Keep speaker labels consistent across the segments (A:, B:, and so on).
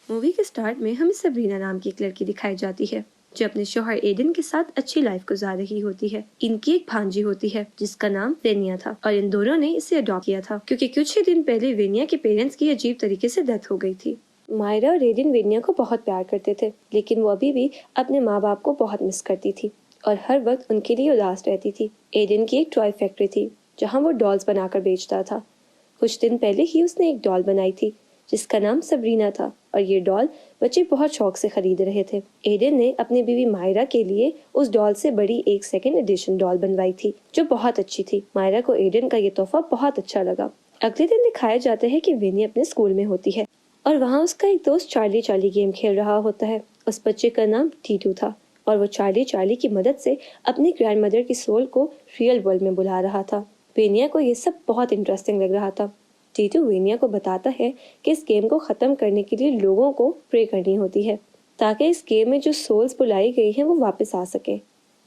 A: Movie के start में हमें सबरीना नाम की एक लड़की दिखाई जाती है जो अपने शौहर एडन के साथ अच्छी लाइफ गुजार रही होती है। इनकी एक भांजी होती है जिसका नाम वेनिया था और इन दोनों ने इसे अडॉप्ट किया था क्योंकि कुछ ही दिन पहले वेनिया के पेरेंट्स की अजीब तरीके से डेथ हो गई थी। मायरा और एडन वेनिया को बहुत प्यार करते थे, लेकिन वो अभी भी अपने माँ बाप को बहुत मिस करती थी और हर वक्त उनके लिए उदास रहती थी। एडन की एक टॉय फैक्ट्री थी जहाँ वो डॉल्स बनाकर बेचता था। कुछ दिन पहले ही उसने एक डॉल बनाई थी जिसका नाम सबरीना था और ये डॉल बच्चे बहुत शौक से खरीद रहे थे। एडन ने अपनी बीवी मायरा के लिए उस डॉल से बड़ी एक सेकंड एडिशन डॉल बनवाई थी जो बहुत अच्छी थी। मायरा को एडन का ये तोहफा बहुत अच्छा लगा। अगले दिन दिखाया जाता है कि विनी अपने स्कूल में होती है और वहाँ उसका एक दोस्त चार्ली चार्ली गेम खेल रहा होता है। उस बच्चे का नाम टीटू था और वो चार्ली चार्ली की मदद से अपनी ग्रैंडमदर की सोल को रियल वर्ल्ड में बुला रहा था। वेनिया को ये सब बहुत इंटरेस्टिंग लग रहा था। टीटू वेनिया को बताता है कि इस गेम को खत्म करने के लिए लोगों को प्रे करनी होती है ताकि इस गेम में जो सोल्स बुलाई गई हैं वो वापस आ सके।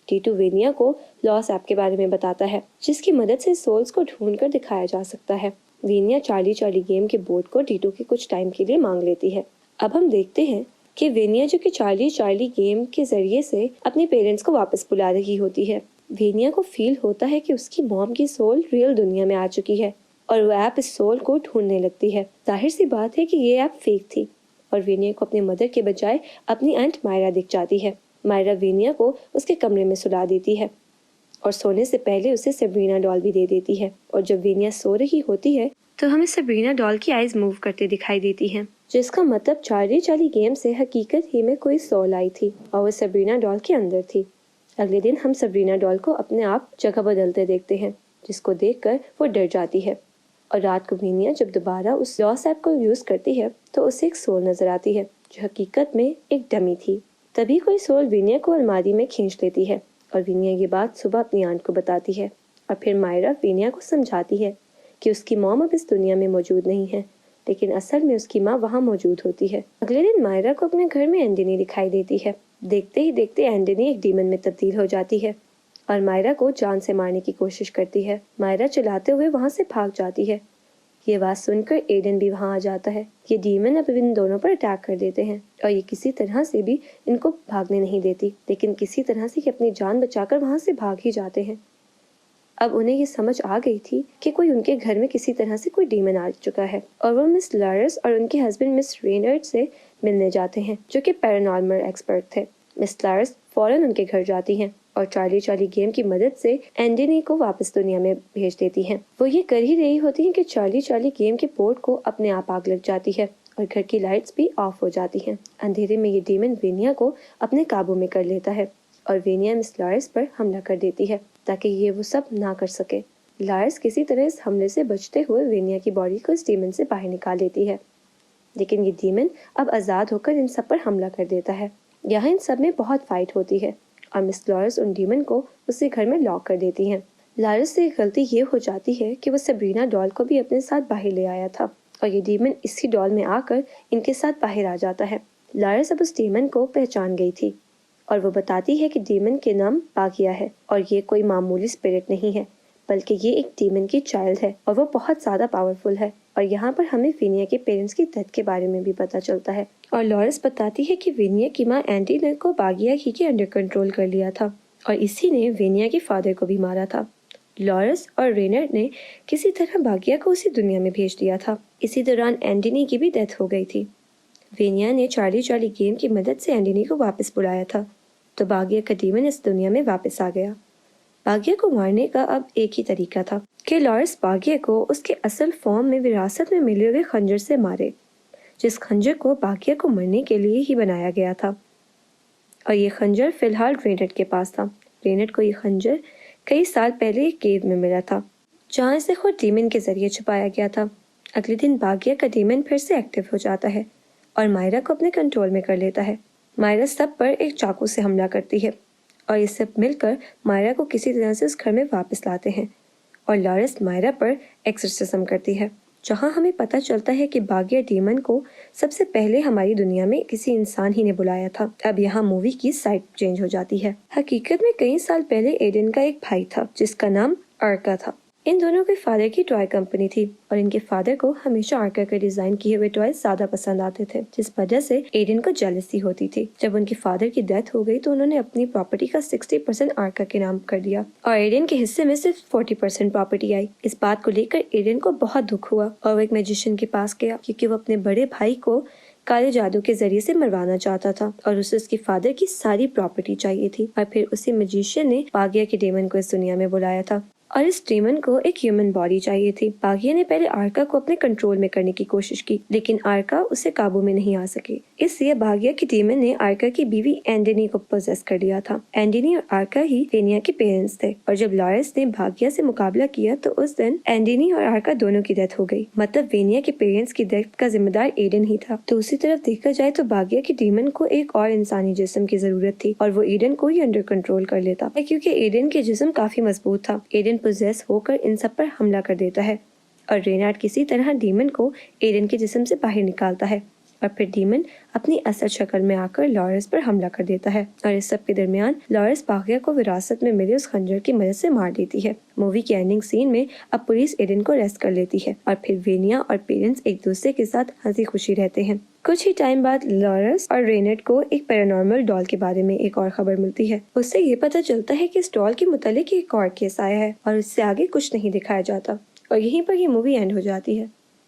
A: टीटू वेनिया को लॉस ऐप के बारे में बताता है जिसकी मदद से सोल्स को ढूंढ कर दिखाया जा सकता है। वेनिया चार्ली चार्ली गेम के बोर्ड को टीटू के कुछ टाइम के लिए मांग लेती है। अब हम देखते हैं कि वेनिया जो कि चार्ली चार्ली गेम के जरिए से अपने पेरेंट्स को वापस बुला रही होती है। वेनिया को फील होता है कि उसकी मॉम की सोल रियल दुनिया में आ चुकी है और वो ऐप इस सोल को ढूंढने लगती है। जाहिर सी बात है कि ये ऐप फेक थी और वेनिया को अपने मदर के बजाय अपनी आंट मायरा दिख जाती है। मायरा वेनिया को उसके कमरे में सुला देती है और सोने से पहले उसे सबरीना डॉल भी दे देती है और जब वेनिया सो रही होती है तो हमें सबरीना डॉल की आईज मूव करते दिखाई देती हैं, जिसका मतलब चार्ली चार्ली गेम से हकीकत ही में कोई सोल आई थी और वो सबरीना डॉल के अंदर थी। अगले दिन हम सबरीना डॉल को अपने आप जगह बदलते देखते हैं जिसको देखकर वो डर जाती है और रात को वेनिया जब दोबारा उस लॉस ऐप को यूज करती है तो उसे एक सोल नजर आती है जो हकीकत में एक डमी थी। तभी कोई सोल वेनिया को अलमारी में खींच लेती है और वेनिया ये बात सुबह अपनी आंट को बताती है और फिर मायरा वेनिया को समझाती है कि उसकी मॉम अब इस दुनिया में मौजूद नहीं है, लेकिन असल में उसकी माँ वहाँ मौजूद होती है। अगले दिन मायरा को अपने घर में एंडनी दिखाई देती है। देखते ही देखते एंडनी एक डीमन में तब्दील हो जाती है और मायरा को जान से मारने की कोशिश करती है। मायरा चिल्लाते हुए वहाँ से भाग जाती है। ये बात सुनकर एडन भी वहाँ आ जाता है। ये डीमन अब इन दोनों पर अटैक कर देते हैं और ये किसी तरह से भी इनको भागने नहीं देती, लेकिन किसी तरह से अपनी जान बचाकर वहाँ से भाग ही जाते हैं। अब उन्हें ये समझ आ गई थी कि कोई उनके घर में किसी तरह से कोई डीमन आ चुका है और वो मिस लॉरस और उनके हस्बैंड मिस रेनर्ड से मिलने जाते हैं जो कि पैरानॉर्मल एक्सपर्ट थे। मिस लॉरस फौरन उनके घर जाती हैं और चार्ली चार्ली गेम की मदद से एंडनी को वापस दुनिया में भेज देती हैं। वो ये कर ही रही होती हैं कि चार्ली चार्ली गेम के बोर्ड को अपने आप आग लग जाती है और घर की लाइट्स भी ऑफ हो जाती हैं। अंधेरे में ये डीमन वेनिया को अपने काबू में कर लेता है और वेनिया मिस लॉरस पर हमला कर देती है ताकि ये वो सब ना कर सके। लॉरस किसी तरह इस हमले से बचते हुए वेनिया की बॉडी को इस डीमन से बाहर निकाल लेती है, लेकिन ये डीमन अब आजाद होकर इन सब पर हमला कर देता है। यहाँ इन सब में बहुत फाइट होती है और मिस लॉरस उन डीमन को उसी घर में लॉक कर देती हैं। लॉरस से गलती ये हो जाती है कि वो सबरीना डॉल को भी अपने साथ बाहर ले आया था और ये डीमन इसी डॉल में आकर इनके साथ बाहर आ जाता है। लॉरस अब उस डीमन को पहचान गई थी और वो बताती है कि डीमन के नाम बागिया है और ये कोई मामूली स्पिरिट नहीं है बल्कि ये एक डीमन की चाइल्ड है और वो बहुत ज्यादा पावरफुल है। और यहाँ पर हमें वेनिया के पेरेंट्स की डेथ के बारे में भी पता चलता है और लॉरस बताती है कि वेनिया की माँ एंटी ने को बागिया ही के अंडर कंट्रोल कर लिया था और इसी ने वेनिया के फादर को भी मारा था। लॉरस और रेनर ने किसी तरह बागिया को उसी दुनिया में भेज दिया था। इसी दौरान एंटनी की भी डेथ हो गई थी। वेनिया ने चार्ली चार्ली गेम की मदद से एंटनी को वापस बुलाया था तो बागिया का डीमन इस दुनिया में वापस आ गया। बागिया को मारने का अब एक ही तरीका था कि लॉरस बागिया को उसके असल फॉर्म में विरासत में मिले हुए खंजर से मारे, जिस खंजर को बागिया को मरने के लिए ही बनाया गया था। और ये खंजर फिलहाल रेनेट के पास था। रेनेट को ये खंजर कई साल पहले एक केव में मिला था जहाँ इसे खुद डीमन के जरिए छुपाया गया था। अगले दिन बागिया का डीमन फिर से एक्टिव हो जाता है और मायरा को अपने कंट्रोल में कर लेता है। मायरा सब पर एक चाकू से हमला करती है और ये सब मिलकर मायरा को किसी तरह से उस घर में वापस लाते हैं और लॉरस मायरा पर एक्सोर्सिज्म करती है, जहां हमें पता चलता है कि बागिया डीमन को सबसे पहले हमारी दुनिया में किसी इंसान ही ने बुलाया था। अब यहाँ मूवी की साइड चेंज हो जाती है। हकीकत में कई साल पहले एडन का एक भाई था जिसका नाम अर्का था। इन दोनों के फादर की टॉय कंपनी थी और इनके फादर को हमेशा आर्का के डिजाइन किए हुए टॉय ज्यादा पसंद आते थे, जिस वजह से एडन को जेलसी होती थी। जब उनके फादर की डेथ हो गई तो उन्होंने अपनी प्रॉपर्टी का 60% आर्का के नाम कर दिया और एडन के हिस्से में सिर्फ 40% प्रॉपर्टी आई। इस बात को लेकर एडन को बहुत दुख हुआ और वो एक मैजिशियन के पास गया, क्योंकि वो अपने बड़े भाई को काले जादू के जरिए से मरवाना चाहता था और उसे उसके फादर की सारी प्रॉपर्टी चाहिए थी। और फिर उसी मैजिशियन ने बागिया के डेमन को इस दुनिया में बुलाया था और इस डेमन को एक ह्यूमन बॉडी चाहिए थी। बागिया ने पहले आर्का को अपने कंट्रोल में करने की कोशिश की, लेकिन आर्का उसे काबू में नहीं आ सके। इसलिए बागिया के डेमन ने आर्का की बीवी एंडिनी को पोजेस कर लिया था। एंडिनी और आर्का ही वेनिया के पेरेंट्स थे और जब लॉरेंस ने बागिया से मुकाबला किया तो उस दिन एंडिनी और आर्का दोनों की डेथ हो गई। मतलब वेनिया के पेरेंट्स की डेथ का जिम्मेदार एडन ही था। दूसरी तरफ देखा जाए तो बागिया के डेमन को एक और इंसानी जिस्म की जरूरत थी और वो एडन को ही अंडर कंट्रोल कर लेता है, क्योंकि एडन के जिस्म काफी मजबूत था। एडन पोजेस होकर इन सब पर हमला कर देता है और रेनार्ड किसी तरह डीमन को एडन के जिस्म से बाहर निकालता है और फिर डीमन अपनी असल शक्ल में आकर लॉरेंस पर हमला कर देता है और इस सब के दरमियान लॉरेंस बागिया को विरासत में मिले उस खंजर की मदद से मार देती है। मूवी के एंडिंग सीन में अब पुलिस एडन को अरेस्ट कर लेती है और फिर वेनिया और पेरेंट्स एक दूसरे के साथ हंसी खुशी रहते हैं। कुछ ही टाइम बाद लॉरेंस और रेनेट को एक पैरानॉर्मल डॉल के बारे में एक और खबर मिलती है। उससे ये पता चलता है कि इस डॉल के मुतालिक एक और केस आया है और उससे आगे कुछ नहीं दिखाया जाता और यहीं पर ये मूवी एंड हो जाती है।